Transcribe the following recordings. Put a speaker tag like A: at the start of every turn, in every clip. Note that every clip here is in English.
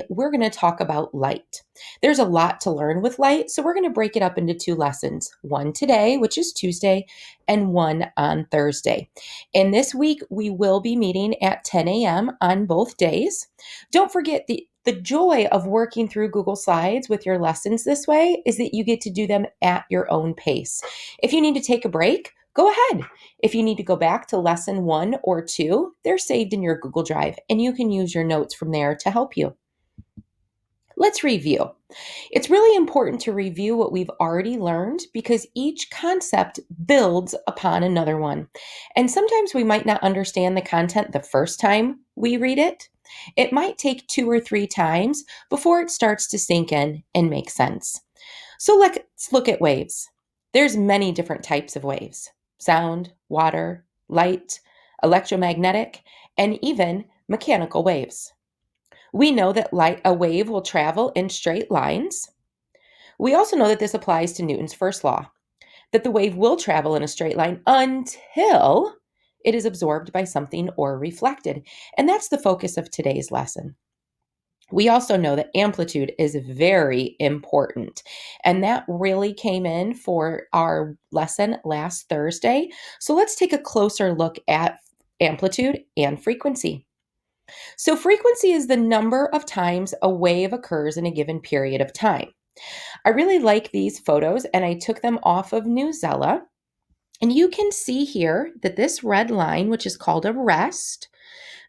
A: We're going to talk about light. There's a lot to learn with light, so we're going to break it up into two lessons, one today, which is Tuesday, and one on Thursday. And this week, we will be meeting at 10 a.m. on both days. Don't forget the joy of working through Google Slides with your lessons this way is that you get to do them at your own pace. If you need to take a break, go ahead. If you need to go back to lesson 1 or 2, they're saved in your Google Drive, and you can use your notes from there to help you. Let's review. It's really important to review what we've already learned because each concept builds upon another one. And sometimes we might not understand the content the first time we read it. It might take 2 or 3 times before it starts to sink in and make sense. So let's look at waves. There's many different types of waves: sound, water, light, electromagnetic, and even mechanical waves. We know that a wave will travel in straight lines. We also know that this applies to Newton's first law, that the wave will travel in a straight line until it is absorbed by something or reflected. And that's the focus of today's lesson. We also know that amplitude is very important, and that really came in for our lesson last Thursday. So let's take a closer look at amplitude and frequency. So frequency is the number of times a wave occurs in a given period of time. I really like these photos, and I took them off of Newsela. And you can see here that this red line, which is called a rest,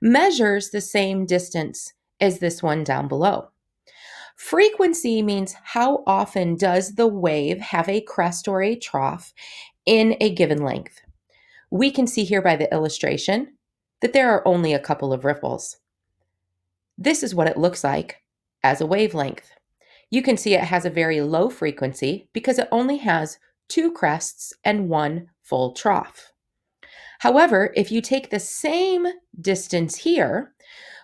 A: measures the same distance as this one down below. Frequency means how often does the wave have a crest or a trough in a given length. We can see here by the illustration that there are only a couple of ripples. This is what it looks like as a wavelength. You can see it has a very low frequency because it only has 2 crests and 1 full trough. However, if you take the same distance here,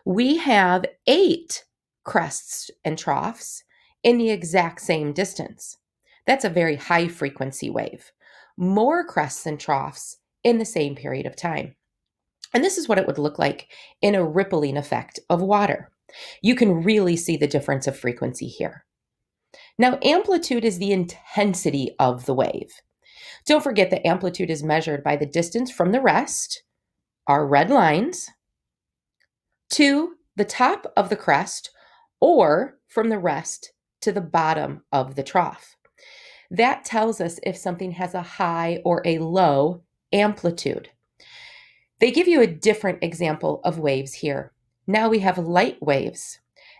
A: we have 8 crests and troughs in the exact same distance. That's a very high frequency wave. More crests and troughs in the same period of time. And this is what it would look like in a rippling effect of water. You can really see the difference of frequency here. Now, amplitude is the intensity of the wave. Don't forget that amplitude is measured by the distance from the rest, our red lines, to the top of the crest, or from the rest to the bottom of the trough. That tells us if something has a high or a low amplitude. They give you a different example of waves here. Now we have light waves.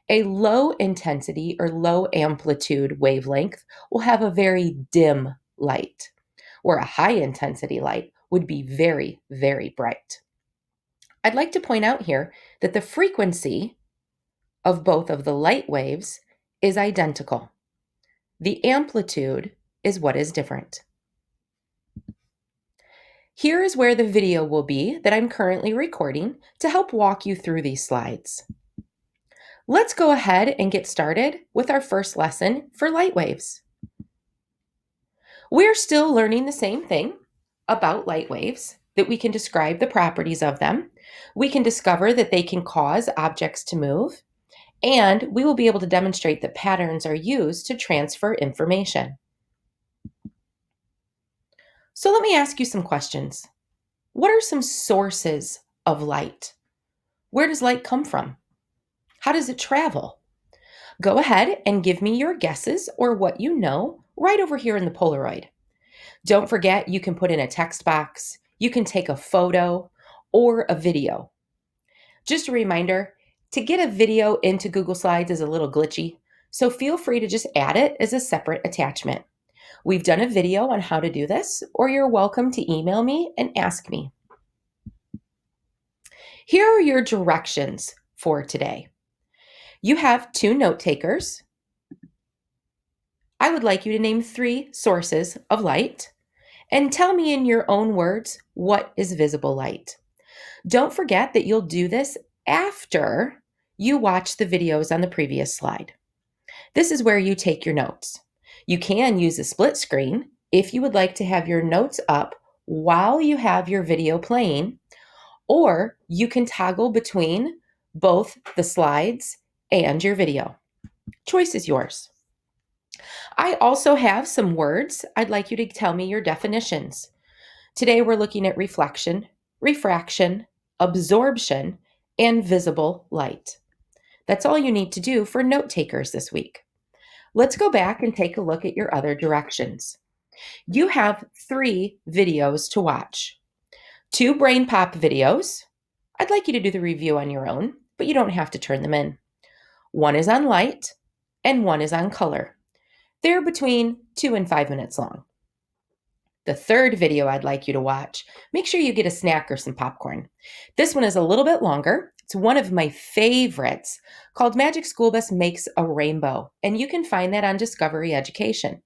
A: A low intensity or low amplitude wavelength will have a very dim light, where a high intensity light would be very, very bright. I'd like to point out here that the frequency of both of the light waves is identical. The amplitude is what is different. Here is where the video will be that I'm currently recording to help walk you through these slides. Let's go ahead and get started with our first lesson for light waves. We're still learning the same thing about light waves, that we can describe the properties of them. We can discover that they can cause objects to move, and we will be able to demonstrate that patterns are used to transfer information. So let me ask you some questions. What are some sources of light? Where does light come from? How does it travel? Go ahead and give me your guesses or what you know right over here in the Polaroid. Don't forget, you can put in a text box, you can take a photo or a video. Just a reminder, to get a video into Google Slides is a little glitchy, so feel free to just add it as a separate attachment. We've done a video on how to do this, or you're welcome to email me and ask me. Here are your directions for today. You have 2 note takers. I would like you to name 3 sources of light and tell me in your own words what is visible light. Don't forget that you'll do this after you watch the videos on the previous slide. This is where you take your notes. You can use a split screen if you would like to have your notes up while you have your video playing, or you can toggle between both the slides and your video. Choice is yours. I also have some words. I'd like you to tell me your definitions. Today we're looking at reflection, refraction, absorption, and visible light. That's all you need to do for note takers this week. Let's go back and take a look at your other directions. You have 3 videos to watch. 2 Brain Pop videos. I'd like you to do the review on your own, but you don't have to turn them in. One is on light and one is on color. They're between 2 and 5 minutes long. The third video I'd like you to watch, make sure you get a snack or some popcorn. This one is a little bit longer. It's one of my favorites called Magic School Bus Makes a Rainbow, and you can find that on Discovery Education.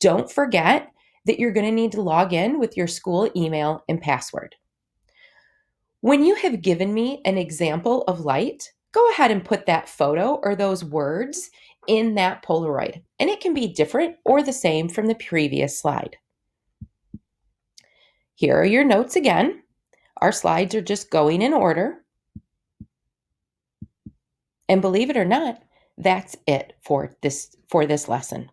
A: Don't forget that you're going to need to log in with your school email and password. When you have given me an example of light, go ahead and put that photo or those words in that Polaroid, and it can be different or the same from the previous slide. Here are your notes again. Our slides are just going in order. And believe it or not, that's it for this lesson.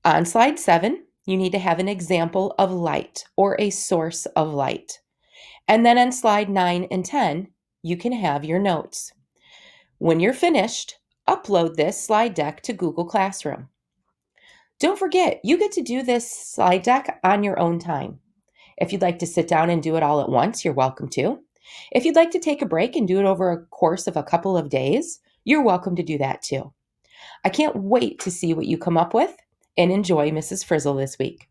A: On slide 7, you need to have an example of light or a source of light. And then on slide 9 and 10, you can have your notes. When you're finished, upload this slide deck to Google Classroom. Don't forget, you get to do this slide deck on your own time. If you'd like to sit down and do it all at once, you're welcome to. If you'd like to take a break and do it over a course of a couple of days, you're welcome to do that too. I can't wait to see what you come up with, and enjoy Mrs. Frizzle this week.